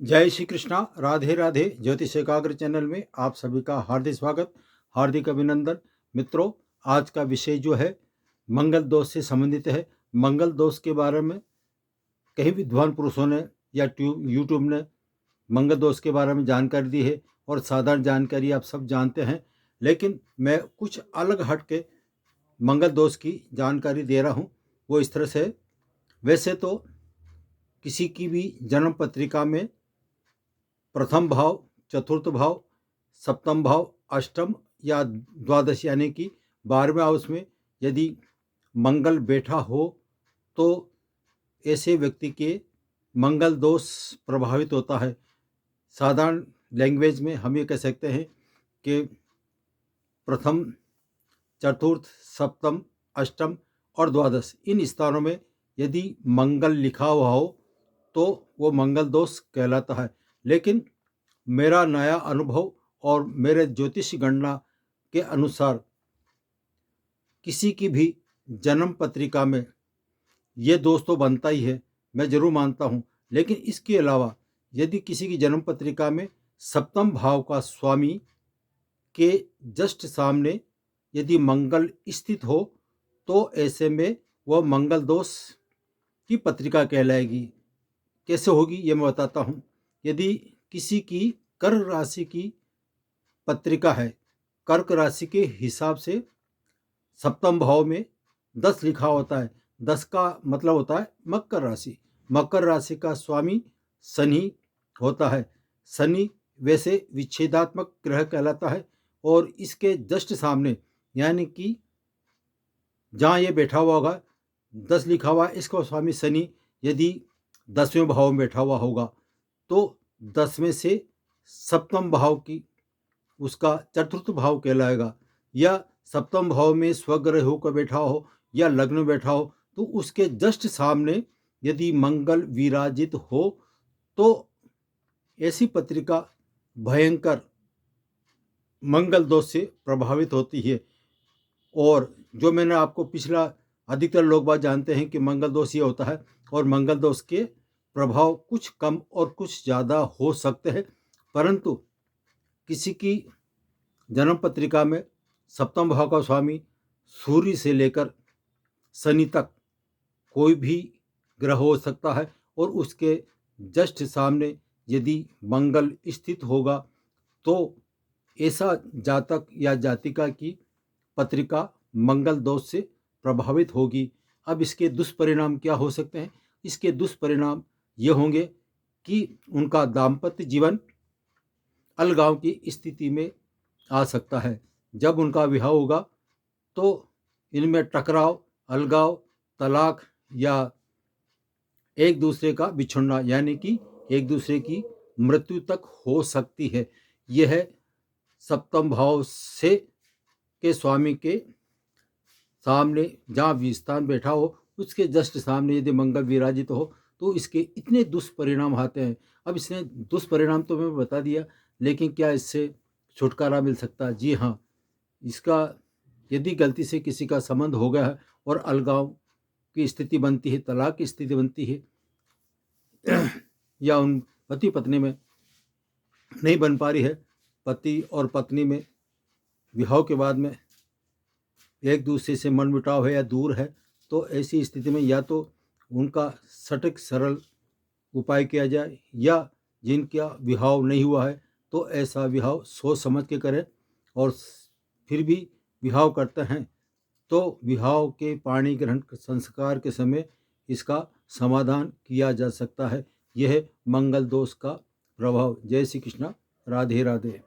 जय श्री कृष्णा। राधे राधे। ज्योतिष एकाग्र चैनल में आप सभी का हार्दिक स्वागत, हार्दिक अभिनंदन। मित्रों, आज का विषय जो है मंगल दोष से संबंधित है। मंगल दोष के बारे में कई विद्वान पुरुषों ने या यूट्यूब ने मंगल दोष के बारे में जानकारी दी है और साधारण जानकारी आप सब जानते हैं, लेकिन मैं कुछ अलग हट के मंगल दोष की जानकारी दे रहा हूँ। वो इस तरह से, वैसे तो किसी की भी जन्म पत्रिका में प्रथम भाव, चतुर्थ भाव, सप्तम भाव, अष्टम या द्वादश यानी कि 12वें हाउस में यदि मंगल बैठा हो तो ऐसे व्यक्ति के मंगल दोष प्रभावित होता है। साधारण लैंग्वेज में हम ये कह सकते हैं कि प्रथम, चतुर्थ, सप्तम, अष्टम और द्वादश इन स्थानों में यदि मंगल लिखा हुआ हो तो वो मंगल दोष कहलाता है। लेकिन मेरा नया अनुभव और मेरे ज्योतिष गणना के अनुसार किसी की भी जन्म पत्रिका में ये दोष तो बनता ही है, मैं जरूर मानता हूँ। लेकिन इसके अलावा यदि किसी की जन्म पत्रिका में सप्तम भाव का स्वामी के जस्ट सामने यदि मंगल स्थित हो तो ऐसे में वह मंगल दोष की पत्रिका कहलाएगी। कैसे होगी ये मैं बताता हूँ। यदि किसी की कर्क राशि की पत्रिका है, कर्क राशि के हिसाब से सप्तम भाव में 10 लिखा होता है। 10 का मतलब होता है मकर राशि। मकर राशि का स्वामी शनि होता है। शनि वैसे विच्छेदात्मक ग्रह कहलाता है और इसके जस्ट सामने यानी कि जहाँ ये बैठा हुआ होगा 10 लिखा हुआ है, इसका स्वामी शनि यदि 10वें भाव में बैठा हुआ होगा तो 10वें से सप्तम भाव की उसका चतुर्थ भाव कहलाएगा। या सप्तम भाव में स्वग्रह होकर बैठा हो या लग्न में बैठा हो तो उसके जस्ट सामने यदि मंगल विराजित हो तो ऐसी पत्रिका भयंकर मंगल दोष से प्रभावित होती है। और जो मैंने आपको पिछला, अधिकतर लोग बात जानते हैं कि मंगल दोष ये होता है और मंगल दोष के प्रभाव कुछ कम और कुछ ज़्यादा हो सकते हैं, परंतु किसी की जन्म पत्रिका में सप्तम भाव का स्वामी सूर्य से लेकर शनि तक कोई भी ग्रह हो सकता है और उसके जस्ट सामने यदि मंगल स्थित होगा तो ऐसा जातक या जातिका की पत्रिका मंगल दोष से प्रभावित होगी। अब इसके दुष्परिणाम क्या हो सकते हैं? इसके दुष्परिणाम ये होंगे कि उनका दाम्पत्य जीवन अलगाव की स्थिति में आ सकता है। जब उनका विवाह होगा तो इनमें टकराव, अलगाव, तलाक या एक दूसरे का बिछुड़ना यानी कि एक दूसरे की मृत्यु तक हो सकती है। यह सप्तम भाव से के स्वामी के सामने जहाँ विस्थान बैठा हो उसके जस्ट सामने यदि मंगल विराजित हो तो इसके इतने दुष्परिणाम आते हैं। अब इसने दुष्परिणाम तो मैं बता दिया, लेकिन क्या इससे छुटकारा मिल सकता है? जी हाँ, इसका यदि गलती से किसी का संबंध हो गया है और अलगाव की स्थिति बनती है, तलाक की स्थिति बनती है या उन पति पत्नी में नहीं बन पा रही है, पति और पत्नी में विवाह के बाद में एक दूसरे से मनमुटाव है या दूर है, तो ऐसी स्थिति में या तो उनका सटीक सरल उपाय किया जाए या जिनका विवाह नहीं हुआ है तो ऐसा विवाह सोच समझ के करें। और फिर भी विवाह करते हैं तो विवाह के पाणी ग्रहण संस्कार के समय इसका समाधान किया जा सकता है। यह मंगल दोष का प्रभाव। जय श्री कृष्णा। राधे राधे।